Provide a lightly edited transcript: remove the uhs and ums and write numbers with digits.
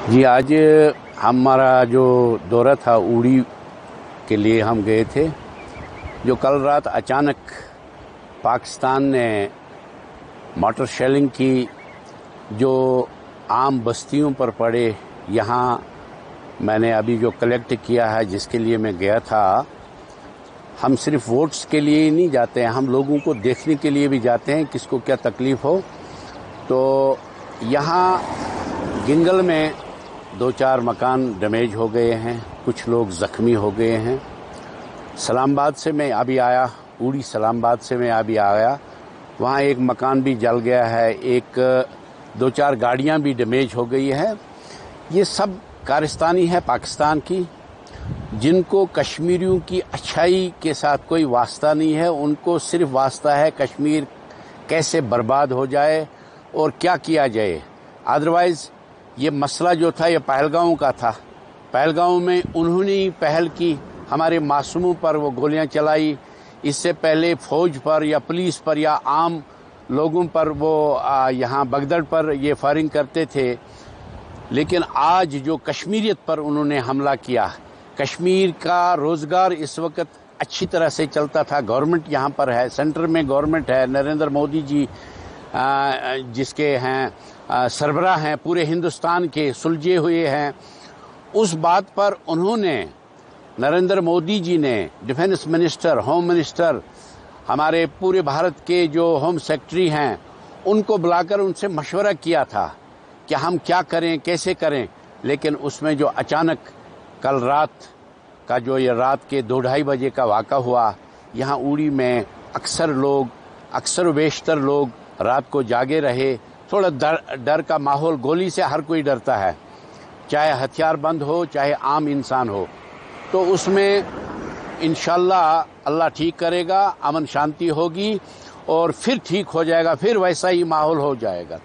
جی آج ہمارا جو دورہ تھا اوڑی کے لیے ہم گئے تھے، جو کل رات اچانک پاکستان نے موٹر شیلنگ کی جو عام بستیوں پر پڑے. یہاں میں نے ابھی جو کلیکٹ کیا ہے جس کے لیے میں گیا تھا، ہم صرف ووٹس کے لیے ہی نہیں جاتے ہیں، ہم لوگوں کو دیکھنے کے لیے بھی جاتے ہیں کس کو کیا تکلیف ہو. تو یہاں گنگل میں 2-4 مکان ڈیمیج ہو گئے ہیں، کچھ لوگ زخمی ہو گئے ہیں. سلام آباد سے میں ابھی آیا، اوڑی سلام آباد سے میں ابھی آیا، وہاں ایک مکان بھی جل گیا ہے، 2-4 گاڑیاں بھی ڈیمیج ہو گئی ہے. یہ سب کارستانی ہے پاکستان کی، جن کو کشمیریوں کی اچھائی کے ساتھ کوئی واسطہ نہیں ہے. ان کو صرف واسطہ ہے کشمیر کیسے برباد ہو جائے اور کیا کیا جائے. ادروائز یہ مسئلہ جو تھا یہ پہلگاؤں کا تھا. پہلگاؤں میں انہوں نے پہل کی، ہمارے معصوموں پر وہ گولیاں چلائی. اس سے پہلے فوج پر یا پولیس پر یا عام لوگوں پر وہ یہاں بگدڑ پر یہ فائرنگ کرتے تھے. لیکن آج جو کشمیریت پر انہوں نے حملہ کیا، کشمیر کا روزگار اس وقت اچھی طرح سے چلتا تھا. گورنمنٹ یہاں پر ہے، سینٹر میں گورنمنٹ ہے، نریندر مودی جی جس کے ہیں سربراہ ہیں پورے ہندوستان کے، سلجھے ہوئے ہیں. اس بات پر انہوں نے، نریندر مودی جی نے ڈیفنس منسٹر، ہوم منسٹر، ہمارے پورے بھارت کے جو ہوم سیکرٹری ہیں، ان کو بلا کر ان سے مشورہ کیا تھا کہ ہم کیا کریں، کیسے کریں. لیکن اس میں جو اچانک کل رات کا جو یہ رات کے 2-2:30 بجے کا واقعہ ہوا، یہاں اوڑی میں اکثر و بیشتر لوگ رات کو جاگے رہے. تھوڑا ڈر کا ماحول، گولی سے ہر کوئی ڈرتا ہے، چاہے ہتھیار بند ہو چاہے عام انسان ہو. تو اس میں انشاءاللہ اللہ ٹھیک کرے گا، امن شانتی ہوگی اور پھر ٹھیک ہو جائے گا، پھر ویسا ہی ماحول ہو جائے گا.